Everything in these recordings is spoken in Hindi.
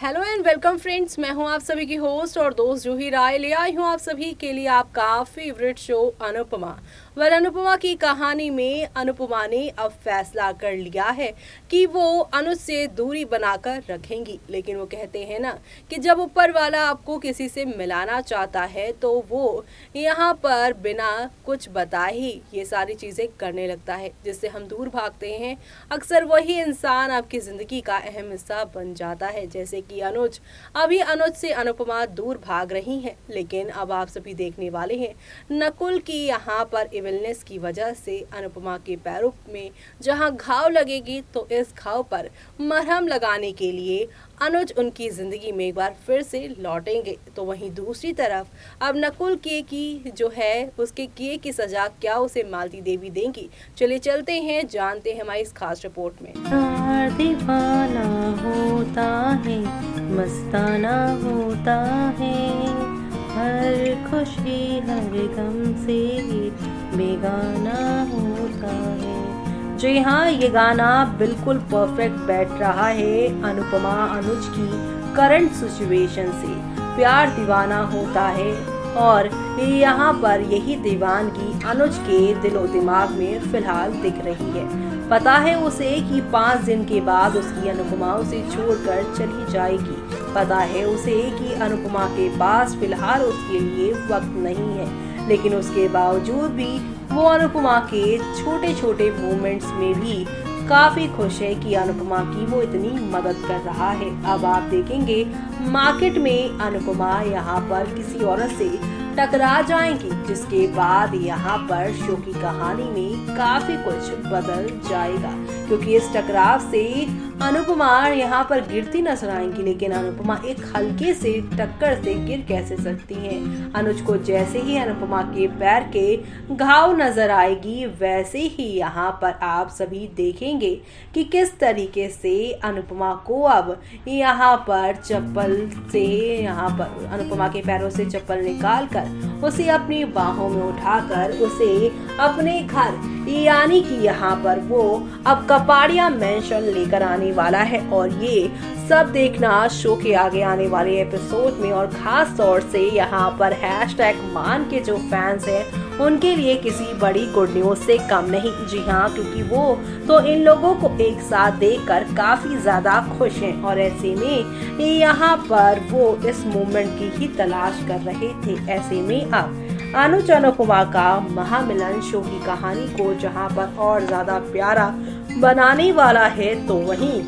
हेलो एंड वेलकम फ्रेंड्स, मैं हूं आप सभी की होस्ट और दोस्त जूही राय। ले आई हूं आप सभी के लिए आपका फेवरेट शो अनुपमा। अनुपमा की कहानी में अनुपमा ने अब फैसला कर लिया है कि वो अनुज से दूरी बनाकर रखेंगी। लेकिन वो कहते हैं ना कि जब ऊपर वाला आपको किसी से मिलाना चाहता है तो वो यहाँ पर बिना कुछ बताए ही ये सारी चीज़ें करने लगता है, जिससे हम दूर भागते हैं। अक्सर वही इंसान आपकी ज़िंदगी का अहम हिस्सा बन जाता है, जैसे कि अनुज। अभी अनुज से अनुपमा दूर भाग रही हैं, लेकिन अब आप सभी देखने वाले हैं नकुल की यहाँ पर इविलनेस की वजह से अनुपमा के पैरों में जहाँ घाव लगेगी, तो इस घाव पर मरहम लगाने के लिए अनुज उनकी जिंदगी में एक बार फिर से लौटेंगे। तो वहीं दूसरी तरफ अब नकुल के की जो है उसके किए की सजा क्या उसे मालती देवी देंगी। चलिए चलते हैं, जानते हैं हमारी इस खास रिपोर्ट में। दीवाना होता है, मस्ताना होता है, हर खुशी हर गम से बेगाना होता है। जी हाँ, ये गाना बिल्कुल परफेक्ट बैठ रहा है अनुपमा अनुज की करंट सिचुएशन से। प्यार दीवाना होता है और यहाँ पर यही दीवानगी अनुज के दिलो दिमाग में फिलहाल दिख रही है। पता है उसे कि 5 दिन के बाद उसकी अनुपमा उसे छोड़कर चली जाएगी। पता है उसे कि अनुपमा के पास फिलहाल उसके लिए वक्त नहीं है, लेकिन उसके बावजूद भी वो अनुपमा के छोटे छोटे मोमेंट्स में भी काफी खुश है कि अनुपमा की वो इतनी मदद कर रहा है। अब आप देखेंगे मार्केट में अनुपमा यहाँ पर किसी औरत से टकरा जाएंगी, जिसके बाद यहाँ पर शो की कहानी में काफी कुछ बदल जाएगा, क्योंकि इस टकराव से अनुपमा यहाँ पर गिरती नजर आएंगी। लेकिन अनुपमा एक हल्के से टक्कर से गिर कैसे सकती हैं? अनुज को जैसे ही अनुपमा के पैर के घाव नजर आएगी, वैसे ही यहाँ पर आप सभी देखेंगे कि किस तरीके से अनुपमा को अब यहाँ पर चप्पल से यहाँ पर अनुपमा के पैरों से चप्पल निकाल कर उसे अपनी बाहों में उठाकर उसे अपने घर यानी कि यहाँ पर वो अब कपाड़िया मेंशन लेकर आने वाला है। और ये सब देखना शो के आगे आने वाले एपिसोड में, और खास तौर से यहाँ पर #मान के जो फैंस हैं उनके लिए किसी बड़ी गुड न्यूज से कम नहीं। जी हाँ, क्योंकि वो तो इन लोगों को एक साथ देखकर काफी ज्यादा खुश हैं, और ऐसे में यहाँ पर वो इस मोमेंट की ही तलाश कर रहे थे। ऐसे में अब अनुज अनुपमा का महामिलन शो की कहानी को जहाँ पर और ज्यादा प्यारा बनाने वाला है, तो वहीं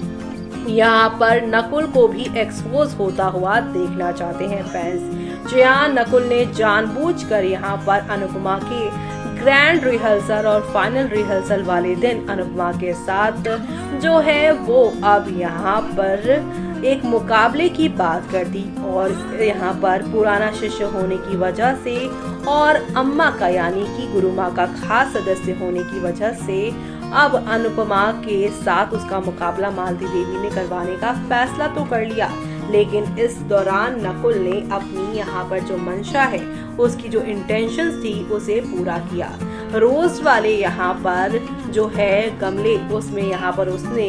यहाँ पर नकुल को भी एक्सपोज होता हुआ देखना चाहते हैं फैंस। जी हाँ, नकुल ने जानबूझकर यहाँ पर अनुपमा के ग्रैंड रिहर्सल और फाइनल रिहर्सल वाले दिन अनुपमा के साथ जो है वो अब यहाँ पर एक मुकाबले की बात कर दी, और यहाँ पर पुराना शिष्य होने की वजह से और अम्मा का यानी कि गुरु माँ का खास सदस्य होने की वजह से अब अनुपमा के साथ उसका मुकाबला मालती देवी ने करवाने का फैसला तो कर लिया। लेकिन इस दौरान नकुल ने अपनी यहाँ पर जो मंशा है, उसकी जो इंटेंशंस थी उसे पूरा किया। रोज वाले यहाँ पर जो है गमले, उसमें यहाँ पर उसने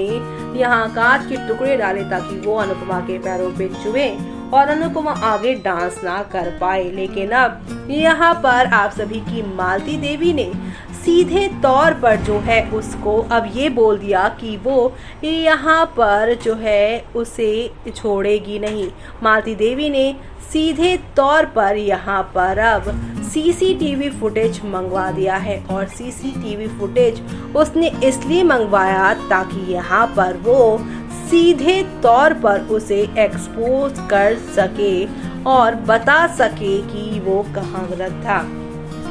यहाँ कांच के टुकड़े डाले ताकि वो अनुपमा के पैरों पे चुभे और अनुपमा आगे डांस ना कर पाए। लेकिन अब यहाँ पर आप सभी की मालती देवी ने सीधे तौर पर जो है उसको अब ये बोल दिया कि वो यहाँ पर जो है उसे छोड़ेगी नहीं। मालती देवी ने सीधे तौर पर यहाँ पर अब सीसीटीवी फुटेज मंगवा दिया है, और सीसीटीवी फुटेज उसने इसलिए मंगवाया ताकि यहाँ पर वो सीधे तौर पर उसे एक्सपोज कर सके और बता सके कि वो कहाँ गलत था।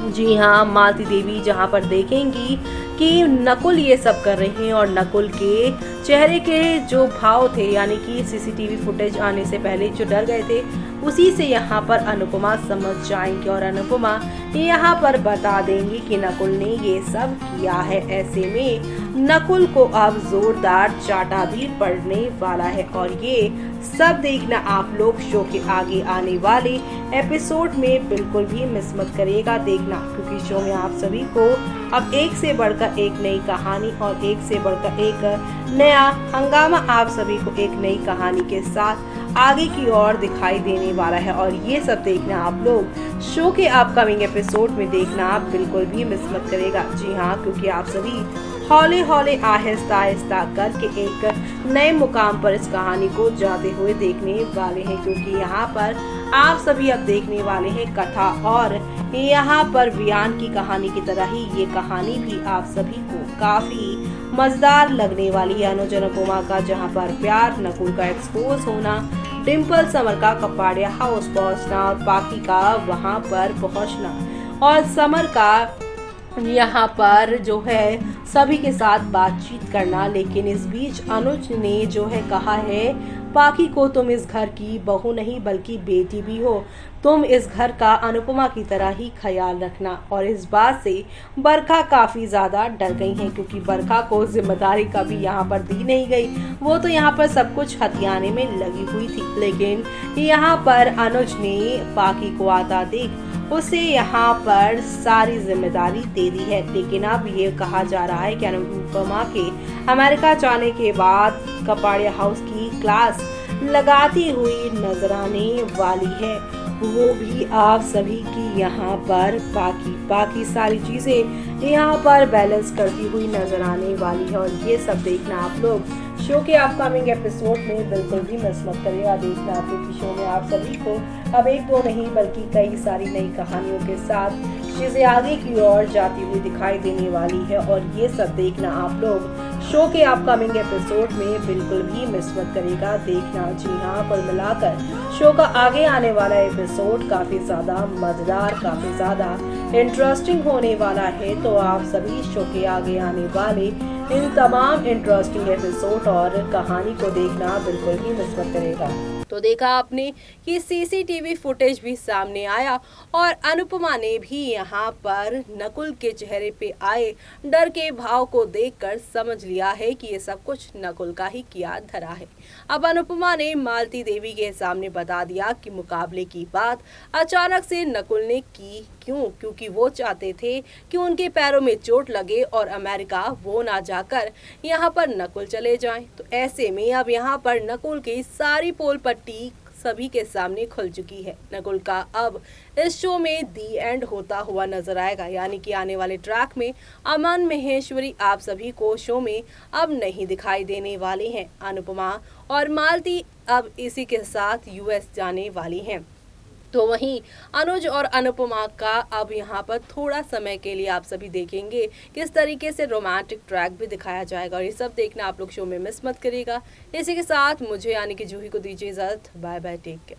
जी हाँ, मालती देवी जहाँ पर देखेंगी कि नकुल ये सब कर रहे हैं और नकुल के चेहरे के जो भाव थे, यानी कि सीसीटीवी फुटेज आने से पहले जो डर गए थे, उसी से यहाँ पर अनुपमा समझ जाएंगे और अनुपमा यहाँ पर बता देंगी कि नकुल ने ये सब किया है। ऐसे में नकुल को अब जोरदार चाटा भी पड़ने वाला है, और ये सब देखना आप लोग शो के आगे आने वाले एपिसोड में बिल्कुल भी मिस मत करिएगा देखना, क्योंकि शो में आप सभी को अब एक से बढ़कर बढ़कर एक नई कहानी और एक से बढ़कर एक नया हंगामा आप सभी को एक नई कहानी के साथ आगे की ओर दिखाई देने वाला है। और ये सब देखना आप लोग शो के अपकमिंग एपिसोड में देखना आप बिल्कुल भी मिस मत करेगा। जी हाँ, क्योंकि आप सभी हौले हौले आहिस्ता आहिस्ता करके एक नए मुकाम पर इस कहानी को जाते हुए देखने वाले हैं, क्योंकि यहाँ पर आप सभी अब देखने वाले हैं कथा, और यहाँ पर वियान की कहानी की तरह ही ये कहानी भी आप सभी को काफी मजेदार लगने वाली है। अनुज अनुपमा का जहाँ पर प्यार, नकुल का एक्सपोज होना, डिम्पल समर का कपाड़िया हाउस पहुंचना और पाकी का वहां पर पहुंचना, और समर का यहाँ पर जो है सभी के साथ बातचीत करना। लेकिन इस बीच अनुज ने जो है कहा है पाकी को, तुम इस घर की बहू नहीं बल्कि बेटी भी हो, तुम इस घर का अनुपमा की तरह ही ख्याल रखना। और इस बात से बरखा काफी ज्यादा डर गई हैं, क्योंकि बरखा को जिम्मेदारी कभी यहाँ पर दी नहीं गई, वो तो यहाँ पर सब कुछ हथियाने में लगी हुई थी। लेकिन यहाँ पर अनुज ने पाकी को आता देख उसे यहाँ पर सारी जिम्मेदारी दे दी है। लेकिन अब ये कहा जा रहा है कि अनुपमा के अमेरिका जाने के बाद कपाड़िया हाउस की क्लास लगाती हुई नजर आने वाली है, वो भी आप सभी की यहाँ पर बाकी सारी चीजें यहाँ पर बैलेंस करती हुई नजर आने वाली है। और ये सब देखना आप लोग शो के अपकमिंग एपिसोड में बिल्कुल भी मिस मत करिएगा। देखना आप लोग की शो में आप सभी को अब एक दो नहीं बल्कि कई सारी नई कहानियों के साथ चीजें आगे की ओर जाती हुई दिखाई देने वाली है। और ये सब देखना आप लोग शो के अपकमिंग एपिसोड में बिल्कुल भी मिस मत करेगा। देखना जी हाँ, पर मिलाकर शो का आगे आने वाला एपिसोड काफी ज्यादा मजेदार, काफी ज्यादा इंटरेस्टिंग होने वाला है। तो आप सभी शो के आगे आने वाले इन तमाम इंटरेस्टिंग एपिसोड और कहानी को देखना बिल्कुल भी मिस मत करेगा। तो देखा आपने कि सीसीटीवी फुटेज भी सामने आया और अनुपमा ने भी यहाँ पर नकुल के चेहरे पे आए डर के भाव को देखकर समझ लिया है कि ये सब कुछ नकुल का ही किया धरा है। अब अनुपमा ने मालती देवी के सामने बता दिया कि मुकाबले की बात अचानक से नकुल ने की क्यों, क्योंकि वो चाहते थे कि उनके पैरों में चोट लगे और अमेरिका वो ना जाकर यहाँ पर नकुल चले जाएं। तो ऐसे में अब यहाँ पर नकुल की सारी पोल पट्टी सभी के सामने खुल चुकी है। नकुल का अब इस शो में दी एंड होता हुआ नजर आएगा, यानी कि आने वाले ट्रैक में अमन महेश्वरी आप सभी को शो में अब नहीं दिखाई देने वाले हैं। अनुपमा और मालती अब इसी के साथ यूएस जाने वाली हैं। तो वहीं अनुज और अनुपमा का अब यहाँ पर थोड़ा समय के लिए आप सभी देखेंगे किस तरीके से रोमांटिक ट्रैक भी दिखाया जाएगा। और ये सब देखना आप लोग शो में मिस मत करिएगा। इसी के साथ मुझे यानी कि जूही को दीजिए इजाजत। Bye bye, take care.